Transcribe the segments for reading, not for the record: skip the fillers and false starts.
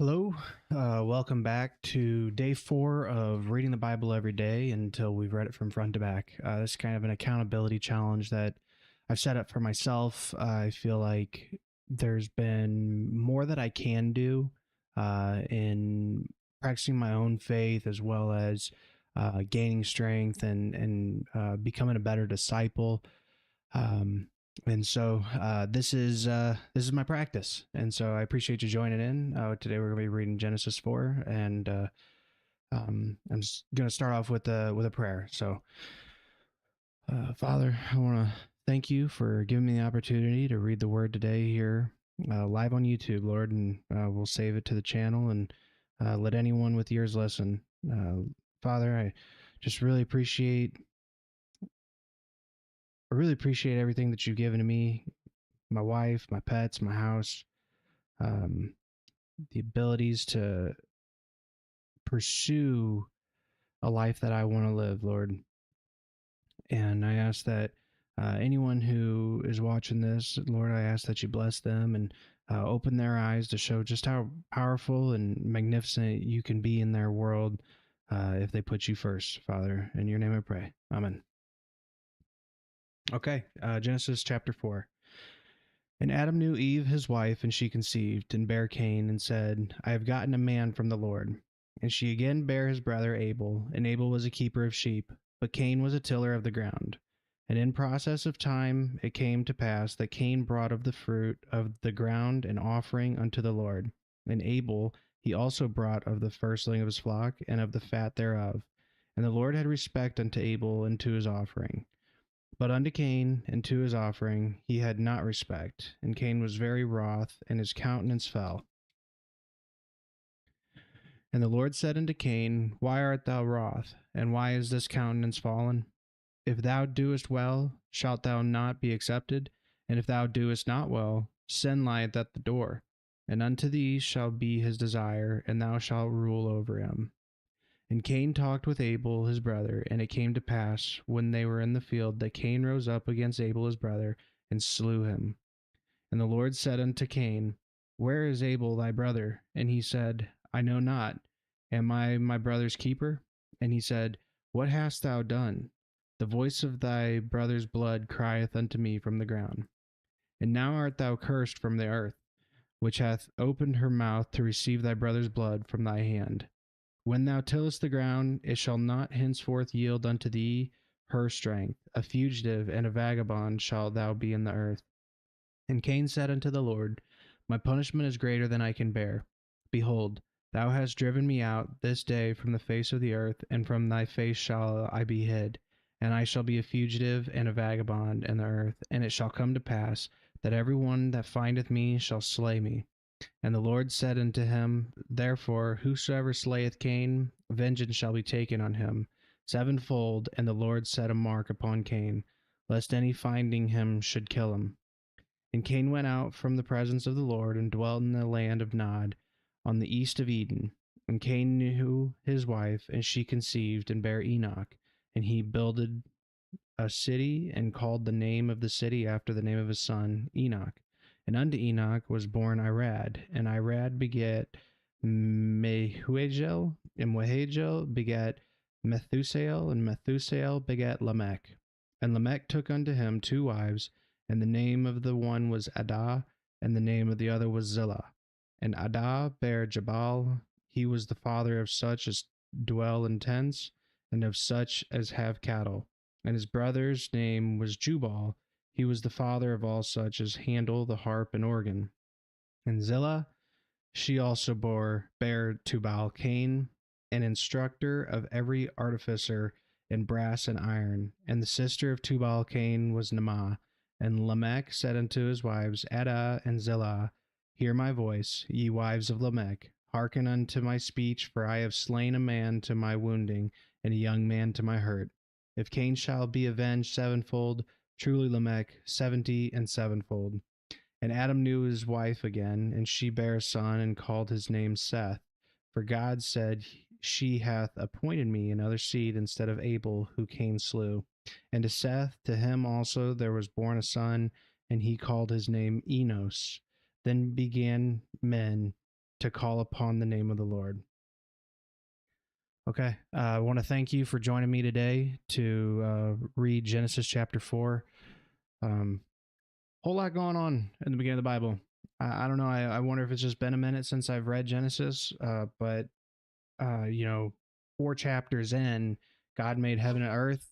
Hello, welcome back to day 4 of reading the Bible every day until we've read it from front to back. This is kind of an accountability challenge that I've set up for myself. I feel like there's been more that I can do in practicing my own faith as well as gaining strength and becoming a better disciple. Um, and so this is my practice, and so I appreciate you joining in. Today we're going to be reading Genesis 4, and I'm just going to start off with a prayer. So, Father, I want to thank you for giving me the opportunity to read the Word today here live on YouTube, Lord, and we'll save it to the channel and let anyone with ears listen. Father, just really appreciate I really appreciate everything that you've given to me, my wife, my pets, my house, um, the abilities to pursue a life that I want to live, Lord. And I ask that anyone who is watching this, Lord, I ask that you bless them and open their eyes to show just how powerful and magnificent you can be in their world if they put you first, Father. In your name I pray. Amen. Okay, Genesis chapter 4. And Adam knew Eve his wife, and she conceived, and bare Cain, and said, I have gotten a man from the Lord. And she again bare his brother Abel, and Abel was a keeper of sheep, but Cain was a tiller of the ground. And in process of time it came to pass that Cain brought of the fruit of the ground an offering unto the Lord. And Abel he also brought of the firstling of his flock, and of the fat thereof. And the Lord had respect unto Abel and to his offering. But unto Cain and to his offering he had not respect, and Cain was very wroth, and his countenance fell. And the Lord said unto Cain, Why art thou wroth, and why is this countenance fallen? If thou doest well, shalt thou not be accepted? And if thou doest not well, sin lieth at the door, and unto thee shall be his desire, and thou shalt rule over him. And Cain talked with Abel his brother, and it came to pass, when they were in the field, that Cain rose up against Abel his brother, and slew him. And the Lord said unto Cain, Where is Abel thy brother? And he said, I know not. Am I my brother's keeper? And he said, What hast thou done? The voice of thy brother's blood crieth unto me from the ground. And now art thou cursed from the earth, which hath opened her mouth to receive thy brother's blood from thy hand. When thou tillest the ground, it shall not henceforth yield unto thee her strength. A fugitive and a vagabond shalt thou be in the earth. And Cain said unto the Lord, My punishment is greater than I can bear. Behold, thou hast driven me out this day from the face of the earth, and from thy face shall I be hid. And I shall be a fugitive and a vagabond in the earth. And it shall come to pass that every one that findeth me shall slay me. And the Lord said unto him, Therefore, whosoever slayeth Cain, vengeance shall be taken on him sevenfold. And the Lord set a mark upon Cain, lest any finding him should kill him. And Cain went out from the presence of the Lord and dwelt in the land of Nod, on the east of Eden. And Cain knew his wife, and she conceived and bare Enoch. And he builded a city, and called the name of the city after the name of his son, Enoch. And unto Enoch was born Irad, and Irad begat Mehujael, and Mehujael begat Methusael, and Methusael begat Lamech. And Lamech took unto him two wives, and the name of the one was Adah, and the name of the other was Zillah. And Adah bare Jabal. He was the father of such as dwell in tents, and of such as have cattle. And his brother's name was Jubal. He was the father of all such as handle the harp and organ. And Zillah, she also bare Tubal Cain, an instructor of every artificer in brass and iron. And the sister of Tubal Cain was Naamah. And Lamech said unto his wives, Adah and Zillah, Hear my voice, ye wives of Lamech. Hearken unto my speech, for I have slain a man to my wounding, and a young man to my hurt. If Cain shall be avenged sevenfold, truly Lamech 70 and sevenfold. And Adam knew his wife again, and she bare a son, and called his name Seth. For God said, She hath appointed me another seed instead of Abel, who Cain slew. And to Seth, to him also there was born a son, and he called his name Enos. Then began men to call upon the name of the Lord. Okay. I want to thank you for joining me today to read Genesis chapter 4. Whole lot going on in the beginning of the Bible. I don't know. I wonder if it's just been a minute since I've read Genesis, but, you know, 4 chapters in, God made heaven and earth.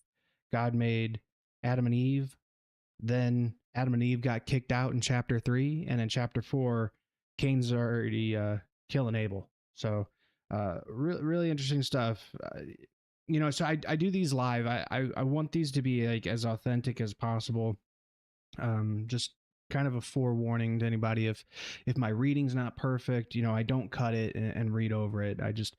God made Adam and Eve. Then Adam and Eve got kicked out in chapter 3. And in chapter 4, Cain's already killing Abel. So, really interesting stuff. So I do these live. I want these to be like as authentic as possible. Just kind of a forewarning to anybody, if my reading's not perfect, I don't cut it and read over it. I just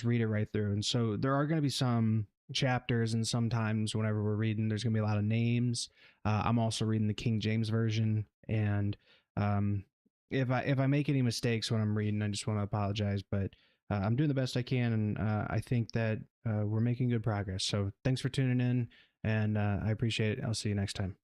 read it right through. And so there are going to be some chapters, and sometimes whenever we're reading, there's going to be a lot of names. I'm also reading the King James version, and if I make any mistakes when I'm reading, I just want to apologize. But I'm doing the best I can, and I think that we're making good progress. So thanks for tuning in, and I appreciate it. I'll see you next time.